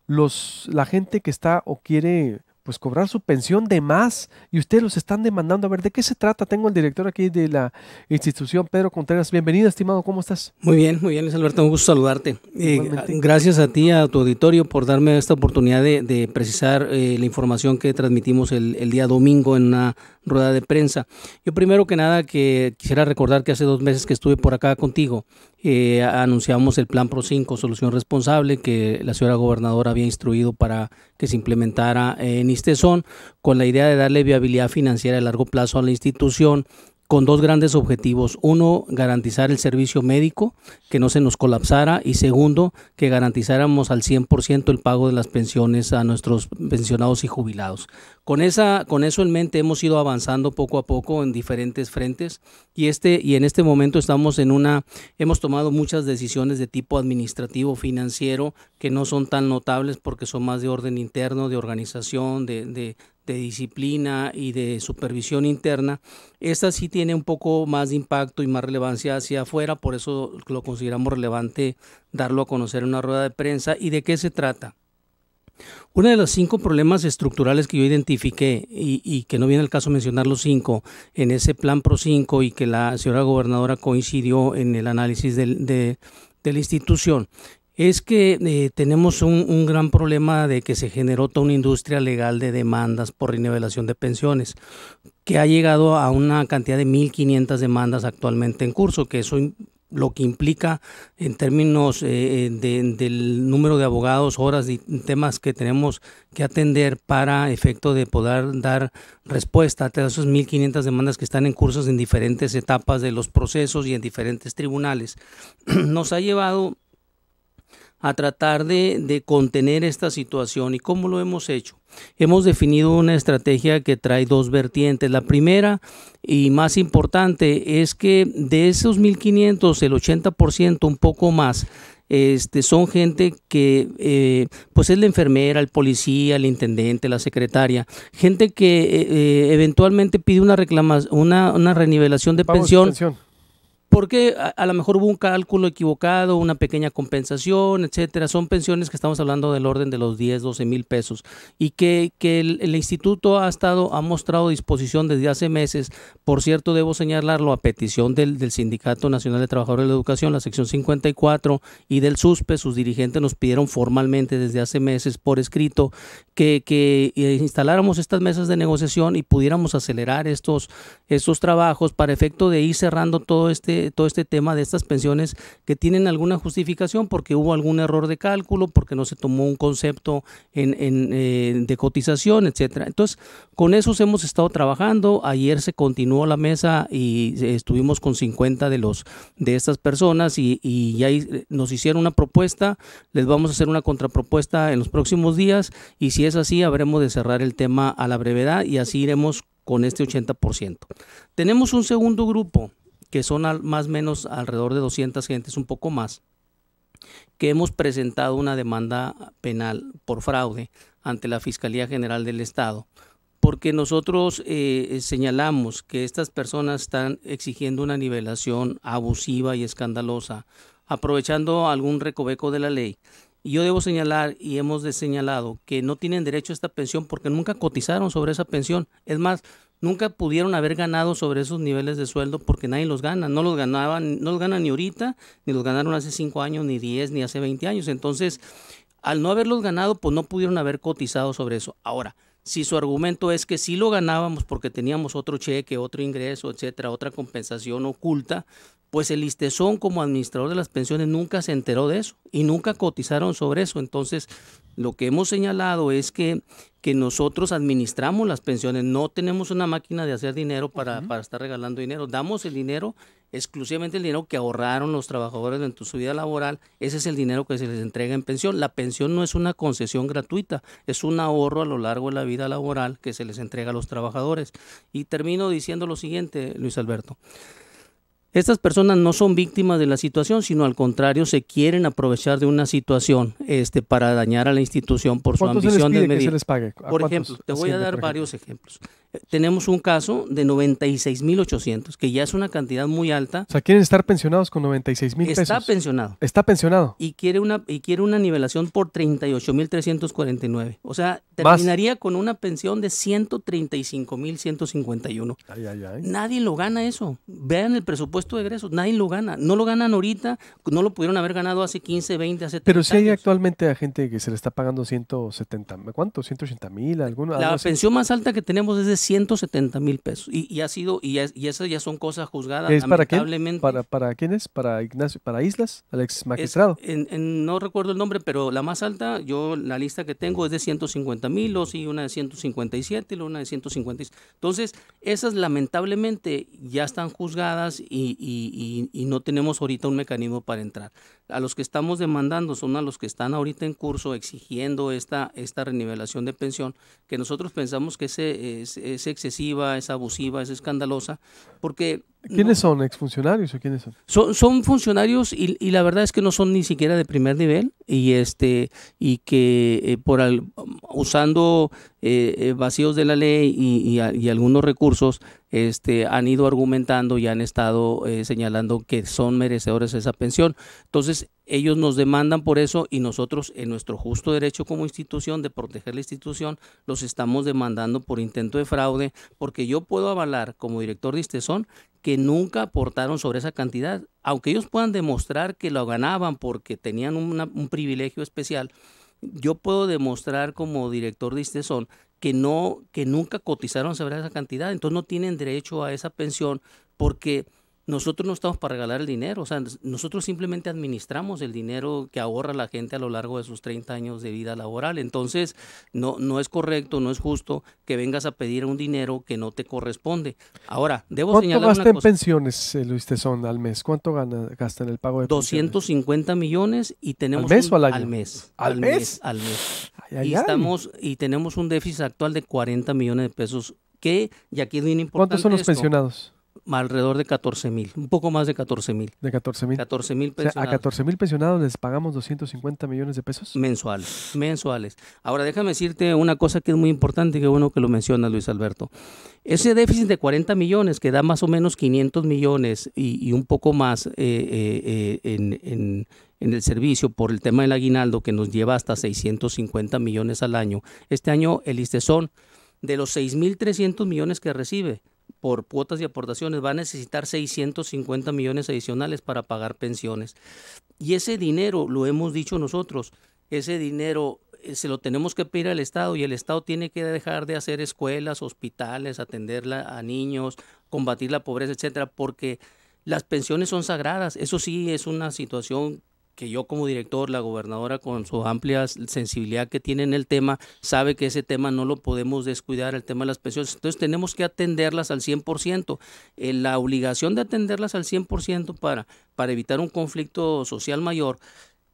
la gente que está o quiere pues cobrar su pensión de más y ustedes los están demandando. A ver, ¿de qué se trata? Tengo el director aquí de la institución, Pedro Contreras. Bienvenido, estimado, ¿cómo estás? Muy bien, Luis Alberto, un gusto saludarte. Gracias a ti, a tu auditorio, por darme esta oportunidad de precisar la información que transmitimos el día domingo en una rueda de prensa. Yo primero que nada que quisiera recordar que hace 2 meses que estuve por acá contigo, anunciamos el Plan Pro5, Solución Responsable, que la señora gobernadora había instruido para que se implementara en ISTESON, con la idea de darle viabilidad financiera a largo plazo a la institución, con 2 grandes objetivos. Uno, garantizar el servicio médico, que no se nos colapsara, y segundo, que garantizáramos al 100% el pago de las pensiones a nuestros pensionados y jubilados. Con eso en mente hemos ido avanzando poco a poco en diferentes frentes y en este momento hemos tomado muchas decisiones de tipo administrativo, financiero, que no son tan notables porque son más de orden interno, de organización, de disciplina y de supervisión interna. Esta sí tiene un poco más de impacto y más relevancia hacia afuera, por eso lo consideramos relevante darlo a conocer en una rueda de prensa. ¿Y de qué se trata? Uno de los 5 problemas estructurales que yo identifiqué y que no viene al caso mencionar los 5 en ese Plan Pro5 y que la señora gobernadora coincidió en el análisis de la institución, es que tenemos un gran problema de que se generó toda una industria legal de demandas por renivelación de pensiones, que ha llegado a una cantidad de 1,500 demandas actualmente en curso, que eso lo que implica en términos del número de abogados, horas y temas que tenemos que atender para efecto de poder dar respuesta a todas esas 1,500 demandas que están en cursos en diferentes etapas de los procesos y en diferentes tribunales, nos ha llevado a tratar de contener esta situación. ¿Y cómo lo hemos hecho? Hemos definido una estrategia que trae 2 vertientes. La primera y más importante es que de esos 1,500, el 80%, un poco más, son gente que pues es la enfermera, el policía, el intendente, la secretaria, gente que eventualmente pide una renivelación de pensión. Porque a lo mejor hubo un cálculo equivocado, una pequeña compensación, etcétera. Son pensiones que estamos hablando del orden de los 10, 12 mil pesos y que el instituto ha mostrado disposición desde hace meses. Por cierto, debo señalarlo a petición del Sindicato Nacional de Trabajadores de la Educación, la sección 54 y del SUSPE. Sus dirigentes nos pidieron formalmente desde hace meses por escrito que instaláramos estas mesas de negociación y pudiéramos acelerar estos trabajos para efecto de ir cerrando todo este tema de estas pensiones que tienen alguna justificación porque hubo algún error de cálculo, porque no se tomó un concepto de cotización, etcétera. Entonces, con esos hemos estado trabajando. Ayer se continuó la mesa y estuvimos con 50 de estas personas y ya nos hicieron una propuesta. Les vamos a hacer una contrapropuesta en los próximos días y si es así, habremos de cerrar el tema a la brevedad y así iremos con este 80%. Tenemos un segundo grupo que son más o menos alrededor de 200 gentes, un poco más, que hemos presentado una demanda penal por fraude ante la Fiscalía General del Estado, porque nosotros señalamos que estas personas están exigiendo una nivelación abusiva y escandalosa, aprovechando algún recoveco de la ley. Y yo debo señalar y hemos señalado que no tienen derecho a esta pensión porque nunca cotizaron sobre esa pensión. Es más, nunca pudieron haber ganado sobre esos niveles de sueldo porque nadie los gana. No los ganan ni ahorita, ni los ganaron hace 5 años, ni 10, ni hace 20 años. Entonces, al no haberlos ganado, pues no pudieron haber cotizado sobre eso. Ahora, si su argumento es que sí lo ganábamos porque teníamos otro cheque, otro ingreso, etcétera, otra compensación oculta, pues el ISTESON como administrador de las pensiones nunca se enteró de eso y nunca cotizaron sobre eso. Entonces, lo que hemos señalado es que nosotros administramos las pensiones, no tenemos una máquina de hacer dinero para estar regalando dinero, damos el dinero, exclusivamente el dinero que ahorraron los trabajadores en su vida laboral, ese es el dinero que se les entrega en pensión. La pensión no es una concesión gratuita, es un ahorro a lo largo de la vida laboral que se les entrega a los trabajadores. Y termino diciendo lo siguiente, Luis Alberto. Estas personas no son víctimas de la situación, sino al contrario, se quieren aprovechar de una situación para dañar a la institución por su ambición de medir. Que se les pague? Por ejemplo, te voy a dar varios ejemplos. Tenemos un caso de 96,800, que ya es una cantidad muy alta. O sea, quieren estar pensionados con 96,000 pesos. Está pensionado. Está pensionado. Y quiere una nivelación por 38,349. O sea, terminaría con una pensión de 135,151. Ay, ay, ay. Nadie lo gana eso. Vean el presupuesto de egresos. Nadie lo gana. No lo ganan ahorita. No lo pudieron haber ganado hace 15, 20, hace 30 Pero si hay años. actualmente a gente que se le está pagando 170, ¿cuánto? 180,000, alguno. La algo así. pensión más alta que tenemos es de 170,000 pesos. Y ha sido, y esas ya son cosas juzgadas. ¿Es para quién? Lamentablemente. ¿Para quién es? ¿Para Ignacio? ¿Para Islas? ¿Al ex magistrado? No recuerdo el nombre, pero la más alta, la lista que tengo es de 150,000, luego sí una de 157, luego una de 156. Entonces, esas lamentablemente ya están juzgadas y no tenemos ahorita un mecanismo para entrar. A los que estamos demandando son a los que están ahorita en curso exigiendo esta renivelación de pensión, que nosotros pensamos que es excesiva, es abusiva, es escandalosa, porque... ¿Quiénes son? ¿Exfuncionarios o quiénes son? Son funcionarios y la verdad es que no son ni siquiera de primer nivel y que usando vacíos de la ley y algunos recursos han ido argumentando y han estado señalando que son merecedores de esa pensión. Entonces ellos nos demandan por eso y nosotros en nuestro justo derecho como institución de proteger la institución los estamos demandando por intento de fraude, porque yo puedo avalar como director de ISTESON que nunca aportaron sobre esa cantidad, aunque ellos puedan demostrar que lo ganaban porque tenían un privilegio especial. Yo puedo demostrar como director de ISTESON que nunca cotizaron sobre esa cantidad, entonces no tienen derecho a esa pensión porque nosotros no estamos para regalar el dinero, o sea, nosotros simplemente administramos el dinero que ahorra la gente a lo largo de sus 30 años de vida laboral. Entonces, no es correcto, no es justo que vengas a pedir un dinero que no te corresponde. Ahora, debo señalar una cosa. ¿Cuánto gasta en pensiones Luis Tesón al mes? ¿Cuánto gasta en el pago de 250 millones y tenemos... ¿Al mes o al año? Al mes. ¿Al mes? Al mes. Ay, ay, y tenemos un déficit actual de 40 millones de pesos que, y aquí es bien importante. ¿Cuántos son los pensionados? Alrededor de 14,000, un poco más de 14,000. De 14,000. 14,000 O pensionados. sea, a 14,000 pensionados les pagamos 250 millones de pesos. Mensuales. Ahora déjame decirte una cosa que es muy importante y qué bueno que lo mencionas, Luis Alberto. Ese déficit de 40 millones que da más o menos 500 millones y un poco más en el servicio por el tema del aguinaldo que nos lleva hasta 650 millones al año. Este año el ISTESON, de los 6,300 millones que recibe por cuotas y aportaciones, va a necesitar 650 millones adicionales para pagar pensiones. Y ese dinero, lo hemos dicho nosotros, ese dinero se lo tenemos que pedir al Estado y el Estado tiene que dejar de hacer escuelas, hospitales, atender a niños, combatir la pobreza, etcétera, porque las pensiones son sagradas. Eso sí es una situación que yo como director, la gobernadora con su amplia sensibilidad que tiene en el tema, sabe que ese tema no lo podemos descuidar, el tema de las pensiones. Entonces tenemos que atenderlas al 100%. La obligación de atenderlas al 100% para evitar un conflicto social mayor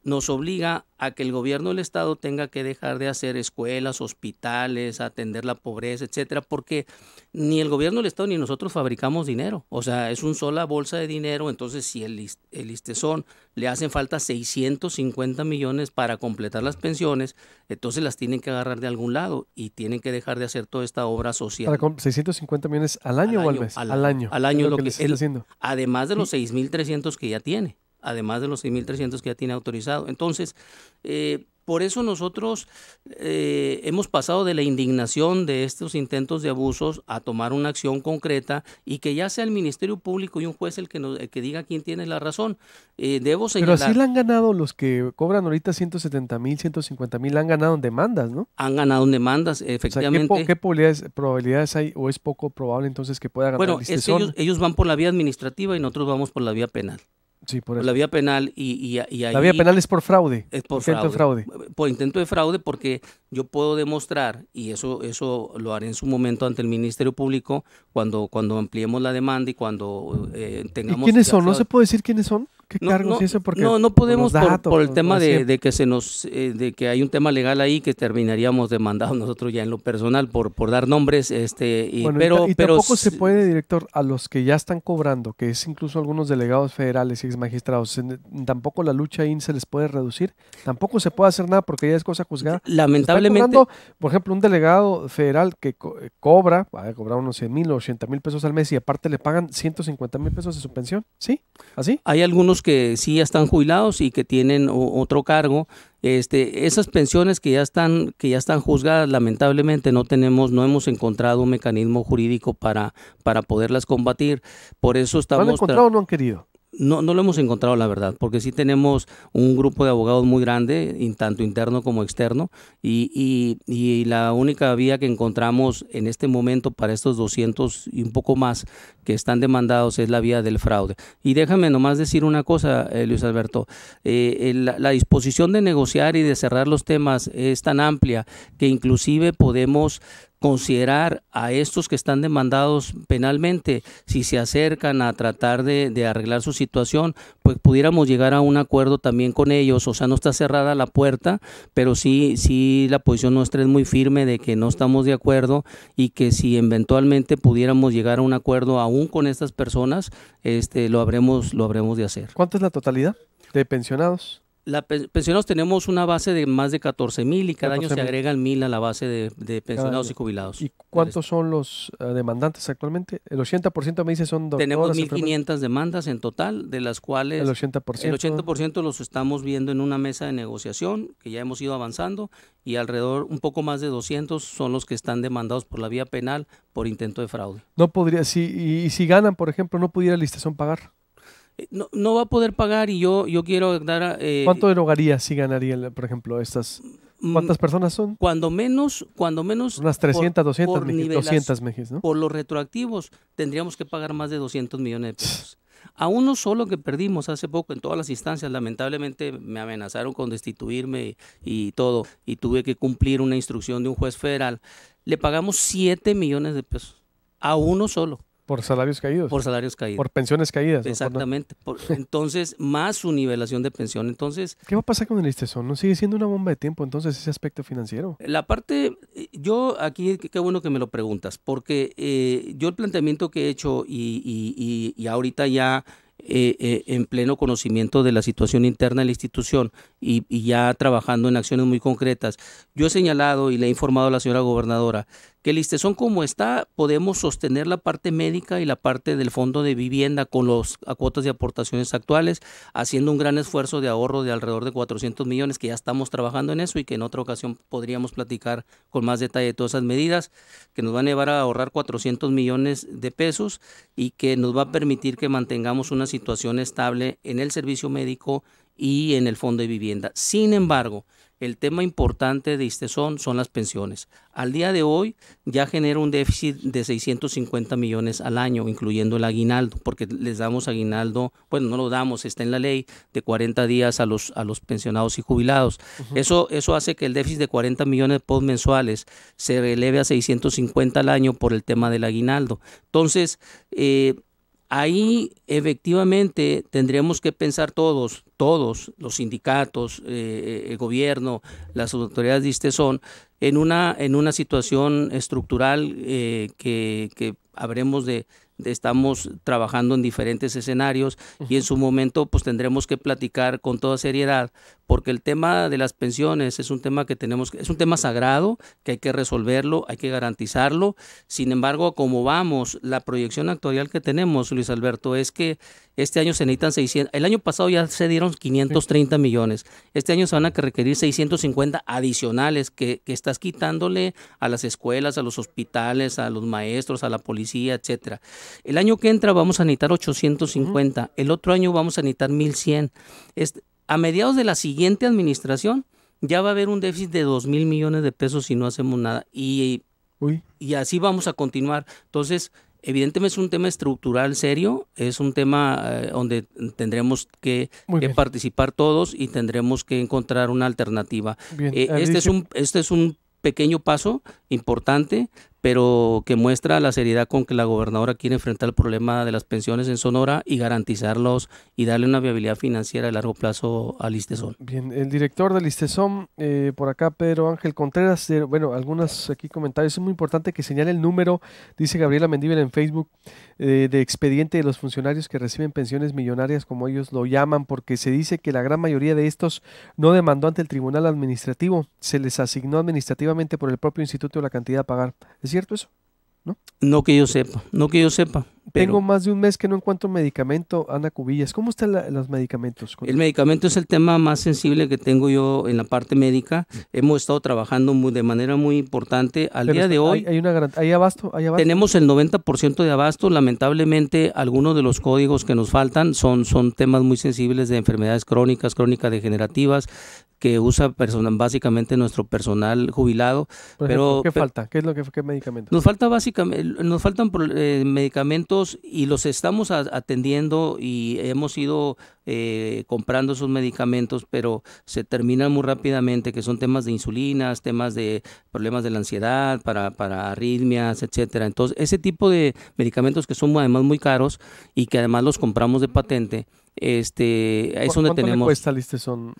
nos obliga a que el gobierno del Estado tenga que dejar de hacer escuelas, hospitales, atender la pobreza, etcétera, porque ni el gobierno del Estado ni nosotros fabricamos dinero. O sea, es una sola bolsa de dinero. Entonces, si el ISTESON le hacen falta 650 millones para completar las pensiones, entonces las tienen que agarrar de algún lado y tienen que dejar de hacer toda esta obra social. ¿Para 650 millones al año o al mes? Al año. Al año es lo que está haciendo. Además de los 6,300 que ya tiene. Además de los 6,300 que ya tiene autorizado. Entonces, por eso nosotros hemos pasado de la indignación de estos intentos de abusos a tomar una acción concreta y que ya sea el Ministerio Público y un juez el que diga quién tiene la razón. Debo señalar... Pero así la han ganado los que cobran ahorita 170,000, 150,000, han ganado en demandas, ¿no? Han ganado en demandas, efectivamente. O sea, ¿qué probabilidades hay o es poco probable entonces que pueda ganar bueno, el ISTESON? ellos van por la vía administrativa y nosotros vamos por la vía penal. Sí, por eso. La vía penal y la vía penal es por fraude. Es por intento fraude. de fraude. Por intento de fraude, porque yo puedo demostrar, y eso lo haré en su momento ante el Ministerio Público, cuando ampliemos la demanda y cuando tengamos... ¿Y quiénes son? ¿No se puede decir quiénes son? ¿Qué No, cargos no, y eso? Porque no podemos los datos, por el no tema es de cierto. que de que hay un tema legal ahí que terminaríamos demandados nosotros ya en lo personal por dar nombres, Bueno, y tampoco se puede, director, a los que ya están cobrando, que es incluso algunos delegados federales y exmagistrados, tampoco la lucha ahí se les puede reducir, tampoco se puede hacer nada porque ya es cosa juzgada. Están lamentablemente. cobrando, por ejemplo, un delegado federal que cobra, va a cobrar unos 100,000 o 80,000 pesos al mes y aparte le pagan 150,000 pesos de su pensión, ¿sí? ¿Así? Hay algunos que sí ya están jubilados y que tienen otro cargo. Esas pensiones que ya están juzgadas, lamentablemente no hemos encontrado un mecanismo jurídico para poderlas combatir. Por eso ¿No han estamos encontrado o no han querido? No lo hemos encontrado, la verdad, porque sí tenemos un grupo de abogados muy grande, tanto interno como externo, y la única vía que encontramos en este momento para estos 200 y un poco más que están demandados es la vía del fraude. Y déjame nomás decir una cosa, Luis Alberto, la disposición de negociar y de cerrar los temas es tan amplia que inclusive podemos considerar a estos que están demandados penalmente, si se acercan a tratar de arreglar su situación, pues pudiéramos llegar a un acuerdo también con ellos. O sea, no está cerrada la puerta, pero sí la posición nuestra es muy firme de que no estamos de acuerdo y que si eventualmente pudiéramos llegar a un acuerdo aún con estas personas, lo habremos de hacer. ¿Cuánto es la totalidad de pensionados? Pensionados tenemos una base de más de 14,000 y cada año se 14,000. agregan 1,000 a la base de pensionados año. y jubilados. ¿Y cuántos son los demandantes actualmente? El 80% me dice son doctores. Tenemos 1,500 demandas en total, de las cuales el 80%. el 80% los estamos viendo en una mesa de negociación, que ya hemos ido avanzando, y alrededor, un poco más de 200 son los que están demandados por la vía penal por intento de fraude. No podría, si ganan, por ejemplo, no pudiera el Listezón pagar. No va a poder pagar y yo quiero dar... ¿Cuánto derogaría si ganaría, por ejemplo, estas? ¿Cuántas personas son? Cuando menos... Unas 300, 200 mejes, ¿no? Por los retroactivos tendríamos que pagar más de 200 millones de pesos. A uno solo que perdimos hace poco en todas las instancias, lamentablemente me amenazaron con destituirme y todo, y tuve que cumplir una instrucción de un juez federal, le pagamos 7 millones de pesos. A uno solo. Por salarios caídos. Por salarios caídos. Por pensiones caídas. Exactamente. Entonces, más su nivelación de pensión. Entonces, ¿qué va a pasar con el Listezón? ¿No sigue siendo una bomba de tiempo entonces ese aspecto financiero? La parte, yo aquí, qué bueno que me lo preguntas, porque yo el planteamiento que he hecho y ahorita ya en pleno conocimiento de la situación interna de la institución y ya trabajando en acciones muy concretas, yo he señalado y le he informado a la señora gobernadora que el Listezón como está, podemos sostener la parte médica y la parte del fondo de vivienda con las cuotas de aportaciones actuales, haciendo un gran esfuerzo de ahorro de alrededor de 400 millones, que ya estamos trabajando en eso y que en otra ocasión podríamos platicar con más detalle de todas esas medidas, que nos van a llevar a ahorrar 400 millones de pesos y que nos va a permitir que mantengamos una situación estable en el servicio médico y en el fondo de vivienda. Sin embargo, el tema importante de Listezón son las pensiones. Al día de hoy ya genera un déficit de 650 millones al año, incluyendo el aguinaldo, porque les damos aguinaldo, bueno, no lo damos, está en la ley, de 40 días a los pensionados y jubilados. Eso hace que el déficit de 40 millones de pesos mensuales se eleve a 650 al año por el tema del aguinaldo. Entonces, ahí efectivamente tendremos que pensar todos, los sindicatos, el gobierno, las autoridades de Listezón, en una situación estructural que habremos estamos trabajando en diferentes escenarios y en su momento pues tendremos que platicar con toda seriedad, porque el tema de las pensiones es un tema es un tema sagrado, que hay que resolverlo, hay que garantizarlo. Sin embargo, como vamos, la proyección actuarial que tenemos, Luis Alberto, es que este año se necesitan 600, el año pasado ya se dieron 530 millones, este año se van a requerir 650 adicionales que estás quitándole a las escuelas, a los hospitales, a los maestros, a la policía, etcétera. El año que entra vamos a necesitar 850, el otro año vamos a necesitar 1,100. A mediados de la siguiente administración ya va a haber un déficit de 2,000 millones de pesos si no hacemos nada y así vamos a continuar. Entonces, evidentemente es un tema estructural serio, es un tema donde tendremos que participar todos y tendremos que encontrar una alternativa. Este es un pequeño paso importante, pero que muestra la seriedad con que la gobernadora quiere enfrentar el problema de las pensiones en Sonora y garantizarlos y darle una viabilidad financiera a largo plazo al ISTESON. Bien, el director del ISTESON, por acá, Pedro Ángel Contreras, bueno, algunos aquí comentarios, es muy importante que señale el número, dice Gabriela Mendível en Facebook, de expediente de los funcionarios que reciben pensiones millonarias, como ellos lo llaman, porque se dice que la gran mayoría de estos no demandó ante el tribunal administrativo, se les asignó administrativamente por el propio instituto la cantidad a pagar. ¿Es cierto eso? ¿No? No que yo sepa, no que yo sepa. Pero tengo más de un mes que no encuentro medicamento, Ana Cubillas. ¿Cómo están los medicamentos? El medicamento es el tema más sensible que tengo yo en la parte médica. Hemos estado trabajando de manera muy importante. Al día de hoy ¿Hay abasto? Tenemos el 90% de abasto. Lamentablemente, algunos de los códigos que nos faltan son temas muy sensibles de enfermedades crónicas degenerativas, que usa básicamente nuestro personal jubilado. Pero ¿qué falta? ¿Qué medicamentos? Nos faltan medicamentos y los estamos atendiendo y hemos ido comprando esos medicamentos, pero se terminan muy rápidamente, que son temas de insulinas, temas de problemas de la ansiedad, para arritmias, etcétera. Entonces, ese tipo de medicamentos que son además muy caros y que además los compramos de patente, es donde tenemos. ¿Cuánto le cuesta el ISTESON?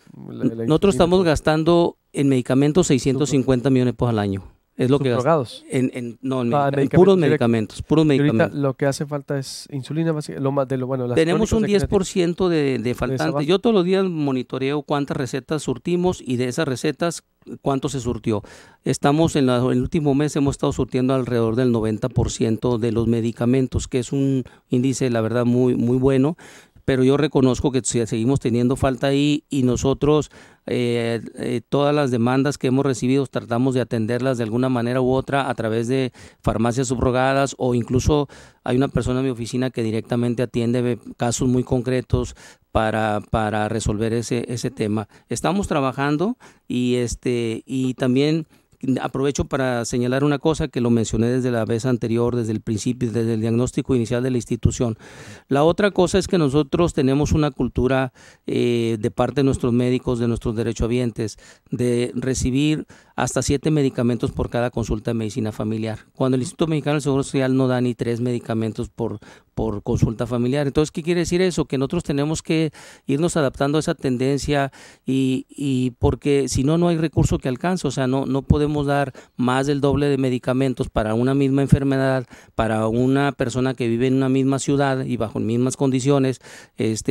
Nosotros estamos gastando en medicamentos 650 millones de pesos al año. Es lo que ¿Drogados? En puros medicamentos. Ahorita lo que hace falta es insulina, tenemos un 10% de faltante. Yo todos los días monitoreo cuántas recetas surtimos y de esas recetas cuánto se surtió. Estamos en el último mes hemos estado surtiendo alrededor del 90% de los medicamentos, que es un índice, la verdad, muy, muy bueno. Pero yo reconozco que seguimos teniendo falta ahí y nosotros todas las demandas que hemos recibido tratamos de atenderlas de alguna manera u otra a través de farmacias subrogadas, o incluso hay una persona en mi oficina que directamente atiende casos muy concretos para resolver ese tema. Estamos trabajando y también aprovecho para señalar una cosa que lo mencioné desde la vez anterior, desde el principio, desde el diagnóstico inicial de la institución. La otra cosa es que nosotros tenemos una cultura de parte de nuestros médicos, de nuestros derechohabientes, de recibir hasta 7 medicamentos por cada consulta de medicina familiar, cuando el Instituto Mexicano del Seguro Social no da ni 3 medicamentos por consulta familiar. Entonces, ¿qué quiere decir eso? Que nosotros tenemos que irnos adaptando a esa tendencia y porque si no, no hay recurso que alcance. O sea, no podemos dar más del doble de medicamentos para una misma enfermedad, para una persona que vive en una misma ciudad y bajo mismas condiciones,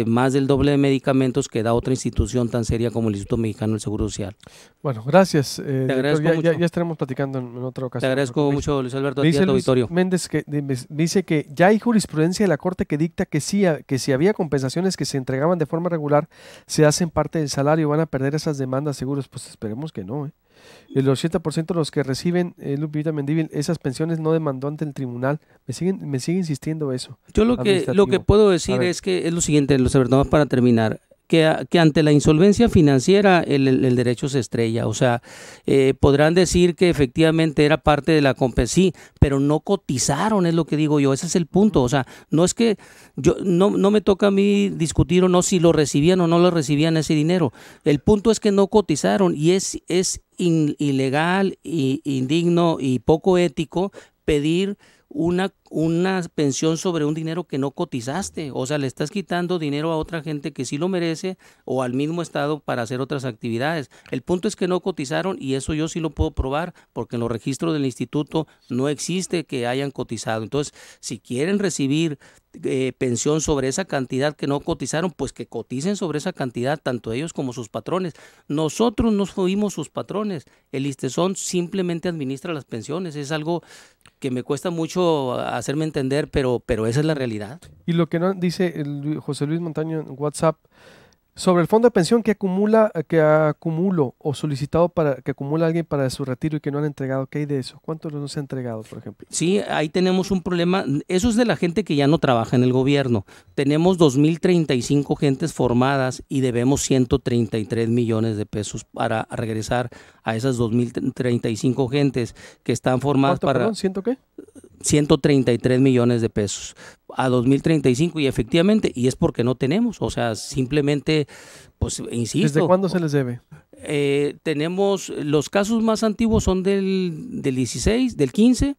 más del doble de medicamentos que da otra institución tan seria como el Instituto Mexicano del Seguro Social. Bueno, gracias. Te agradezco mucho. Ya estaremos platicando en otra ocasión. Te agradezco mucho, Luis Alberto, a ti, a tu auditorio. Méndez dice que ya hay jurisprudencia de la Corte que dicta que si había compensaciones que se entregaban de forma regular, se hacen parte del salario, van a perder esas demandas seguros. Pues esperemos que no. El 80% de los que reciben, Lupita Mendívil, esas pensiones no demandó ante el tribunal. Me sigue insistiendo eso. Yo lo que puedo decir es que es lo siguiente, Luis Alberto, para terminar. Que ante la insolvencia financiera el derecho se estrella. O sea, podrán decir que efectivamente era parte de la compensación, sí, pero no cotizaron, es lo que digo yo. Ese es el punto. O sea, no es que no me toca a mí discutir o no si lo recibían o no lo recibían ese dinero. El punto es que no cotizaron y es ilegal, indigno y poco ético pedir una pensión sobre un dinero que no cotizaste. O sea, le estás quitando dinero a otra gente que sí lo merece o al mismo estado para hacer otras actividades. El punto es que no cotizaron y eso yo sí lo puedo probar porque en los registros del instituto no existe que hayan cotizado. Entonces, si quieren recibir pensión sobre esa cantidad que no cotizaron, pues que coticen sobre esa cantidad, tanto ellos como sus patrones. Nosotros no fuimos sus patrones. El ISTESON simplemente administra las pensiones. Es algo que me cuesta mucho hacerme entender, pero esa es la realidad. Y lo que no dice José Luis Montaño en WhatsApp, sobre el fondo de pensión que acumulo o solicitado que acumula alguien para su retiro y que no han entregado, ¿qué hay de eso? ¿Cuántos no se han entregado, por ejemplo? Sí, ahí tenemos un problema. Eso es de la gente que ya no trabaja en el gobierno. Tenemos 2,035 gentes formadas y debemos 133 millones de pesos para regresar a esas 2,035 gentes que están formadas para... Perdón, ¿100 qué? 133 millones de pesos a 2035 y efectivamente, y es porque no tenemos, o sea, simplemente, pues, insisto. ¿Desde cuándo se les debe? Tenemos, los casos más antiguos son del 16, del 15,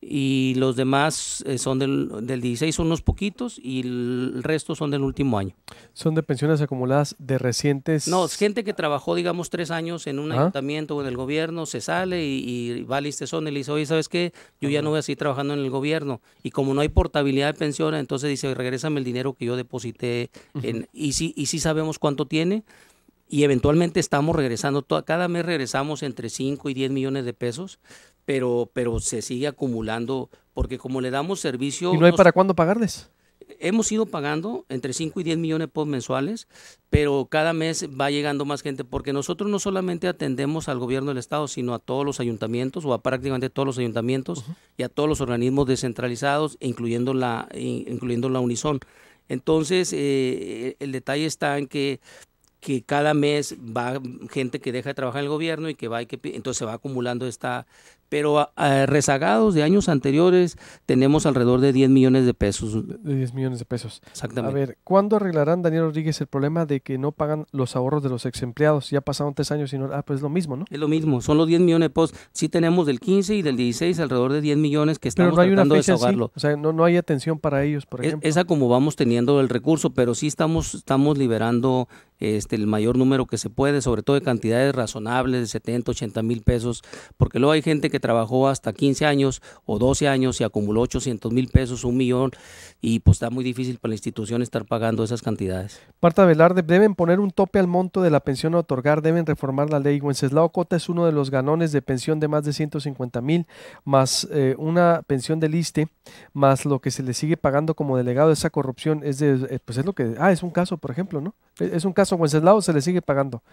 y los demás son del 16, son unos poquitos, y el resto son del último año. ¿Son de pensiones acumuladas de recientes? No, es gente que trabajó, digamos, 3 años en un ayuntamiento o en el gobierno, se sale y va al ISSSTE y le dice, oye, ¿sabes qué? Yo ya no voy a seguir trabajando en el gobierno, y como no hay portabilidad de pensión, entonces dice, regrésame el dinero que yo deposité, y sí sabemos cuánto tiene, y eventualmente estamos regresando, cada mes regresamos entre 5 y 10 millones de pesos, pero se sigue acumulando, porque como le damos servicio... ¿Y no hay para cuándo pagarles? Hemos ido pagando entre 5 y 10 millones de pesos mensuales, pero cada mes va llegando más gente, porque nosotros no solamente atendemos al gobierno del estado, sino a todos los ayuntamientos, o a prácticamente todos los ayuntamientos, y a todos los organismos descentralizados, incluyendo la Unison. Entonces, el detalle está en que cada mes va gente que deja de trabajar en el gobierno y que va entonces se va acumulando pero rezagados de años anteriores tenemos alrededor de 10 millones de pesos. De 10 millones de pesos. Exactamente. A ver, ¿cuándo arreglarán, Daniel Rodríguez, el problema de que no pagan los ahorros de los exempleados? Ya pasaron 3 años y no... pues es lo mismo, ¿no? Es lo mismo, son los 10 millones de pesos. Sí tenemos del 15 y del 16 alrededor de 10 millones que estamos tratando de desahogarlo. O sea, no hay atención para ellos, por ejemplo. Esa como vamos teniendo el recurso, pero sí estamos liberando el mayor número que se puede, sobre todo de cantidades razonables de 70, 80 mil pesos, porque luego hay gente que trabajó hasta 15 años o 12 años y acumuló 800 mil pesos, 1 millón, y pues está muy difícil para la institución estar pagando esas cantidades. Marta Velarde, deben poner un tope al monto de la pensión a otorgar, deben reformar la ley. Wenceslao Cota es uno de los ganones de pensión de más de 150 mil, más una pensión del ISSSTE, más lo que se le sigue pagando como delegado. Esa corrupción es pues es lo que, es un caso, por ejemplo, ¿no? Es un caso, Wenceslao, se le sigue pagando.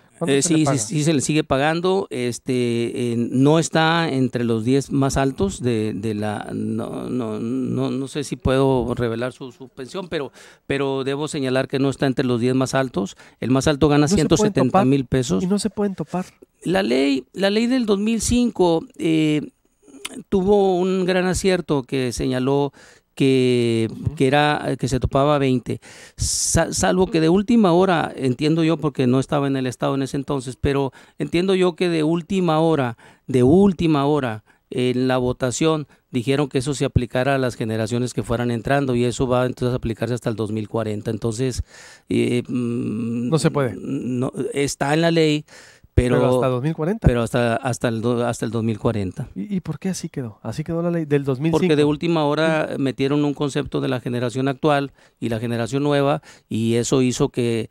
Sí, se le sigue pagando. No está entre los 10 más altos de la... No sé si puedo revelar su pensión, pero debo señalar que no está entre los 10 más altos. El más alto gana 170 mil pesos. Y no se pueden topar. La ley del 2005 tuvo un gran acierto que señaló que se topaba 20, salvo que de última hora, entiendo yo porque no estaba en el estado en ese entonces, pero entiendo yo que de última hora en la votación dijeron que eso se aplicara a las generaciones que fueran entrando, y eso va entonces a aplicarse hasta el 2040, entonces no se puede. No, está en la ley. Pero hasta 2040. Pero hasta el 2040. ¿Y por qué así quedó? Así quedó la ley del 2005. Porque de última hora metieron un concepto de la generación actual y la generación nueva, y eso hizo que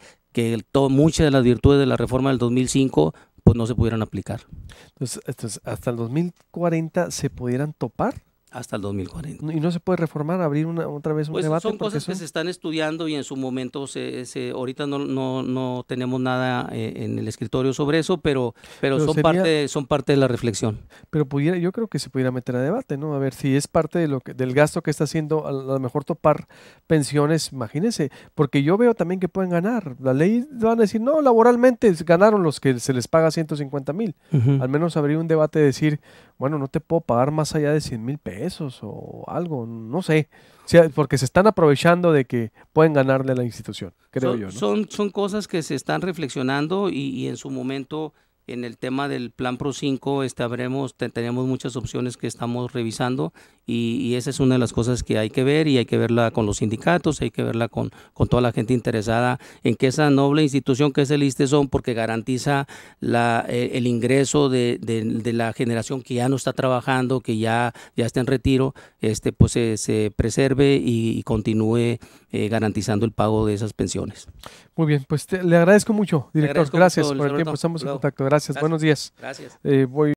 muchas de las virtudes de la reforma del 2005 pues no se pudieran aplicar. Entonces, hasta el 2040 se pudieran topar. Hasta el 2040. ¿Y no se puede reformar, abrir otra vez un debate? Son cosas que se están estudiando, y en su momento ahorita no tenemos nada en el escritorio sobre eso, pero son parte de la reflexión. Pero yo creo que se pudiera meter a debate, ¿no? A ver si es parte del gasto que está haciendo, a lo mejor topar pensiones, imagínense, porque yo veo también que pueden ganar. La ley van a decir, no, laboralmente ganaron los que se les paga 150 mil. Al menos habría un debate de decir, bueno, no te puedo pagar más allá de 100 mil pesos o algo, no sé, porque se están aprovechando de que pueden ganarle a la institución, creo yo, ¿no? Son cosas que se están reflexionando, y en su momento en el tema del Plan Pro 5 tenemos muchas opciones que estamos revisando, y esa es una de las cosas que hay que ver, y hay que verla con los sindicatos, hay que verla con toda la gente interesada en que esa noble institución que es el ISSSTE, porque garantiza el ingreso de la generación que ya no está trabajando, que ya está en retiro, pues se preserve y continúe garantizando el pago de esas pensiones. Muy bien, pues le agradezco mucho, director. Gracias por el tiempo, estamos en contacto. Gracias, buenos días. Gracias. Voy